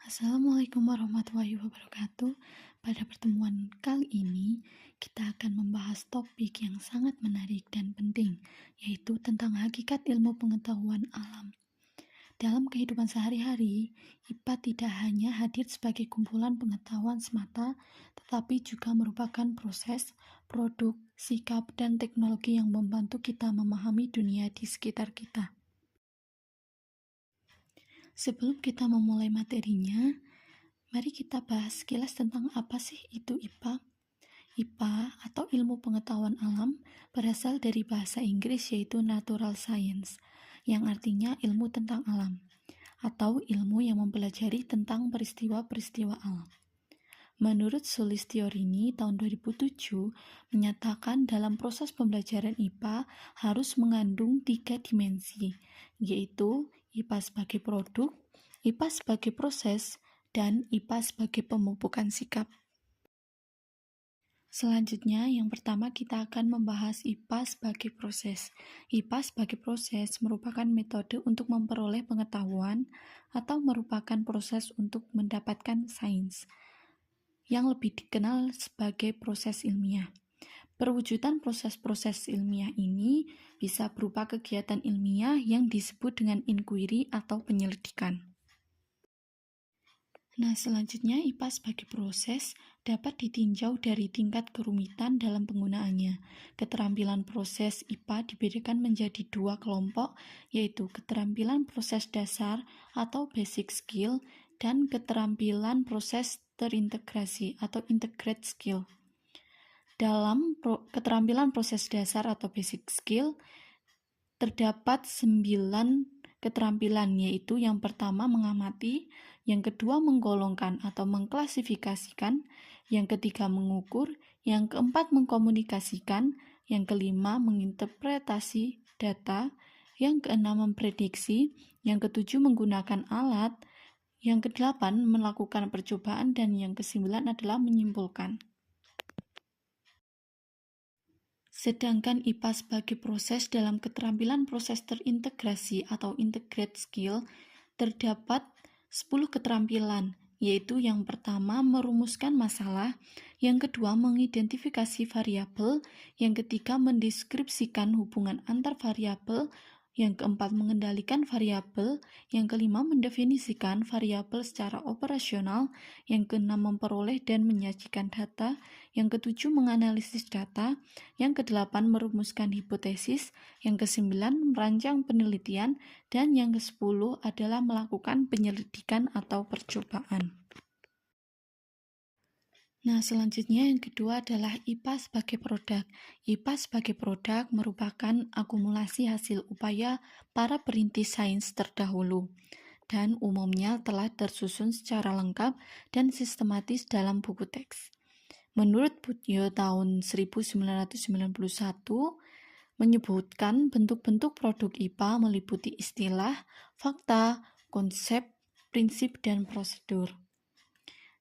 Assalamualaikum warahmatullahi wabarakatuh. Pada pertemuan kali ini, kita akan membahas topik yang sangat menarik dan penting, yaitu tentang hakikat ilmu pengetahuan alam. Dalam kehidupan sehari-hari, IPA tidak hanya hadir sebagai kumpulan pengetahuan semata, tetapi juga merupakan proses, produk, sikap, dan teknologi yang membantu kita memahami dunia di sekitar kita. Sebelum kita memulai materinya, mari kita bahas sekilas tentang apa sih itu IPA. IPA atau ilmu pengetahuan alam berasal dari bahasa Inggris yaitu natural science, yang artinya ilmu tentang alam, atau ilmu yang mempelajari tentang peristiwa-peristiwa alam. Menurut Sulistiorini tahun 2007 menyatakan dalam proses pembelajaran IPA harus mengandung 3 dimensi, yaitu IPA sebagai produk, IPA sebagai proses, dan IPA sebagai pemupukan sikap. Selanjutnya, yang pertama kita akan membahas IPA sebagai proses. IPA sebagai proses merupakan metode untuk memperoleh pengetahuan atau merupakan proses untuk mendapatkan sains, yang lebih dikenal sebagai proses ilmiah. Perwujudan proses-proses ilmiah ini bisa berupa kegiatan ilmiah yang disebut dengan inquiry atau penyelidikan. Nah, selanjutnya IPA sebagai proses dapat ditinjau dari tingkat kerumitan dalam penggunaannya. Keterampilan proses IPA dibedakan menjadi 2 kelompok, yaitu keterampilan proses dasar atau basic skill dan keterampilan proses terintegrasi atau integrate skill. Dalam keterampilan proses dasar atau basic skill, terdapat 9 keterampilan, yaitu yang pertama mengamati, yang kedua menggolongkan atau mengklasifikasikan, yang ketiga mengukur, yang keempat mengkomunikasikan, yang kelima menginterpretasi data, yang keenam memprediksi, yang ketujuh menggunakan alat, yang kedelapan melakukan percobaan, dan yang kesembilan adalah menyimpulkan. Sedangkan IPA sebagai proses dalam keterampilan proses terintegrasi atau integrate skill terdapat 10 keterampilan, yaitu yang pertama merumuskan masalah, yang kedua mengidentifikasi variabel, yang ketiga mendeskripsikan hubungan antar variabel, yang keempat mengendalikan variabel, yang kelima mendefinisikan variabel secara operasional, yang keenam memperoleh dan menyajikan data, yang ketujuh menganalisis data, yang kedelapan merumuskan hipotesis, yang kesembilan merancang penelitian, dan yang ke-10 adalah melakukan penyelidikan atau percobaan. Nah, selanjutnya yang kedua adalah IPA sebagai produk. IPA sebagai produk merupakan akumulasi hasil upaya para perintis sains terdahulu dan umumnya telah tersusun secara lengkap dan sistematis dalam buku teks. Menurut Putio tahun 1991 menyebutkan bentuk-bentuk produk IPA meliputi istilah, fakta, konsep, prinsip, dan prosedur.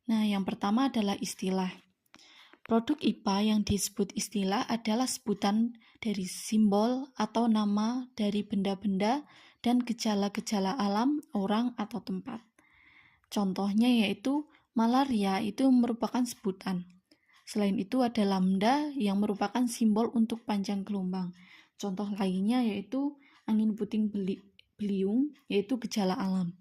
Nah, yang pertama adalah istilah. Produk IPA yang disebut istilah adalah sebutan dari simbol atau nama dari benda-benda dan gejala-gejala alam, orang, atau tempat. Contohnya yaitu malaria itu merupakan sebutan. Selain itu ada lambda yang merupakan simbol untuk panjang gelombang. Contoh lainnya yaitu angin puting beliung, yaitu gejala alam.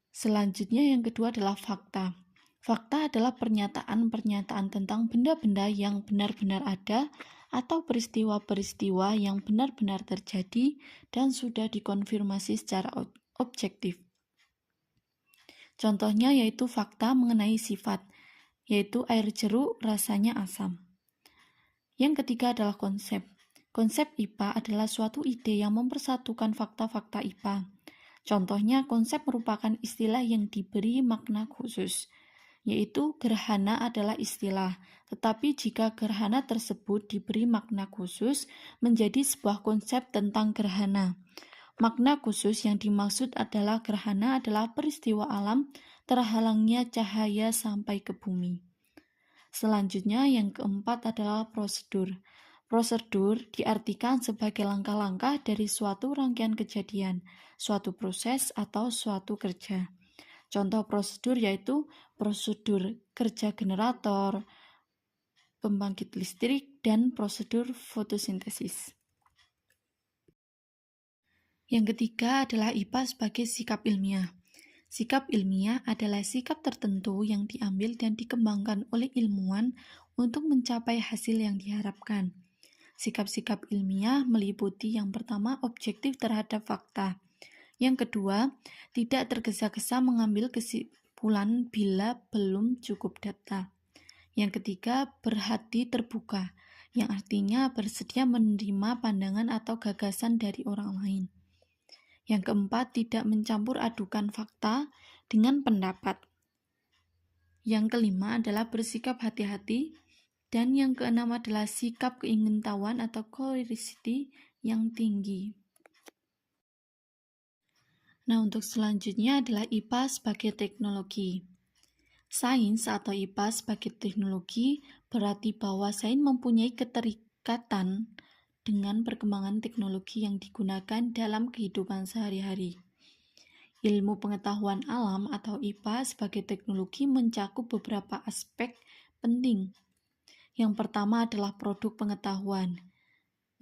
Selanjutnya yang kedua adalah fakta. Fakta adalah pernyataan-pernyataan tentang benda-benda yang benar-benar ada atau peristiwa-peristiwa yang benar-benar terjadi dan sudah dikonfirmasi secara objektif. Contohnya yaitu fakta mengenai sifat, yaitu air jeruk rasanya asam. Yang ketiga adalah konsep. Konsep IPA adalah suatu ide yang mempersatukan fakta-fakta IPA. Contohnya, konsep merupakan istilah yang diberi makna khusus, yaitu gerhana adalah istilah, tetapi jika gerhana tersebut diberi makna khusus, menjadi sebuah konsep tentang gerhana. Makna khusus yang dimaksud adalah gerhana adalah peristiwa alam terhalangnya cahaya sampai ke bumi. Selanjutnya, yang keempat adalah prosedur. Prosedur diartikan sebagai langkah-langkah dari suatu rangkaian kejadian, suatu proses atau suatu kerja. Contoh prosedur yaitu prosedur kerja generator, pembangkit listrik, dan prosedur fotosintesis. Yang ketiga adalah IPA sebagai sikap ilmiah. Sikap ilmiah adalah sikap tertentu yang diambil dan dikembangkan oleh ilmuwan untuk mencapai hasil yang diharapkan. Sikap-sikap ilmiah meliputi yang pertama, objektif terhadap fakta. Yang kedua, tidak tergesa-gesa mengambil kesimpulan bila belum cukup data. Yang ketiga, berhati terbuka, yang artinya bersedia menerima pandangan atau gagasan dari orang lain. Yang keempat, tidak mencampur adukan fakta dengan pendapat. Yang kelima adalah bersikap hati-hati. Dan yang keenam adalah sikap keingintahuan atau curiosity yang tinggi. Nah, untuk selanjutnya adalah IPA sebagai teknologi. Sains atau IPA sebagai teknologi berarti bahwa sains mempunyai keterikatan dengan perkembangan teknologi yang digunakan dalam kehidupan sehari-hari. Ilmu pengetahuan alam atau IPA sebagai teknologi mencakup beberapa aspek penting. Yang pertama adalah produk pengetahuan,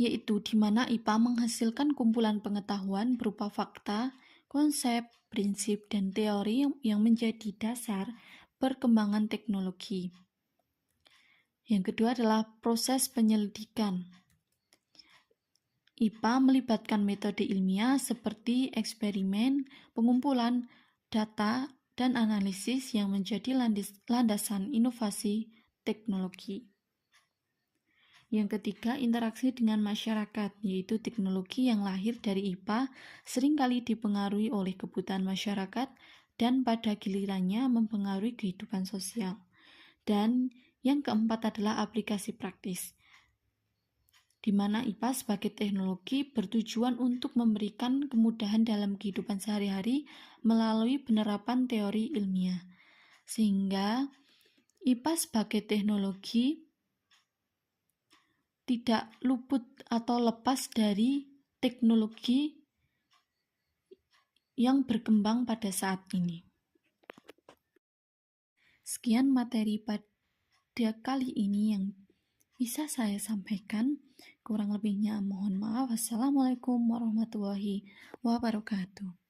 yaitu di mana IPA menghasilkan kumpulan pengetahuan berupa fakta, konsep, prinsip, dan teori yang menjadi dasar perkembangan teknologi. Yang kedua adalah proses penyelidikan. IPA melibatkan metode ilmiah seperti eksperimen, pengumpulan data, dan analisis yang menjadi landasan inovasi teknologi. Yang ketiga, interaksi dengan masyarakat, yaitu teknologi yang lahir dari IPA seringkali dipengaruhi oleh kebutuhan masyarakat dan pada gilirannya mempengaruhi kehidupan sosial. Dan yang keempat adalah aplikasi praktis, di mana IPA sebagai teknologi bertujuan untuk memberikan kemudahan dalam kehidupan sehari-hari melalui penerapan teori ilmiah. Sehingga IPA sebagai teknologi tidak luput atau lepas dari teknologi yang berkembang pada saat ini. Sekian materi pada kali ini yang bisa saya sampaikan. Kurang lebihnya mohon maaf. Wassalamualaikum warahmatullahi wabarakatuh.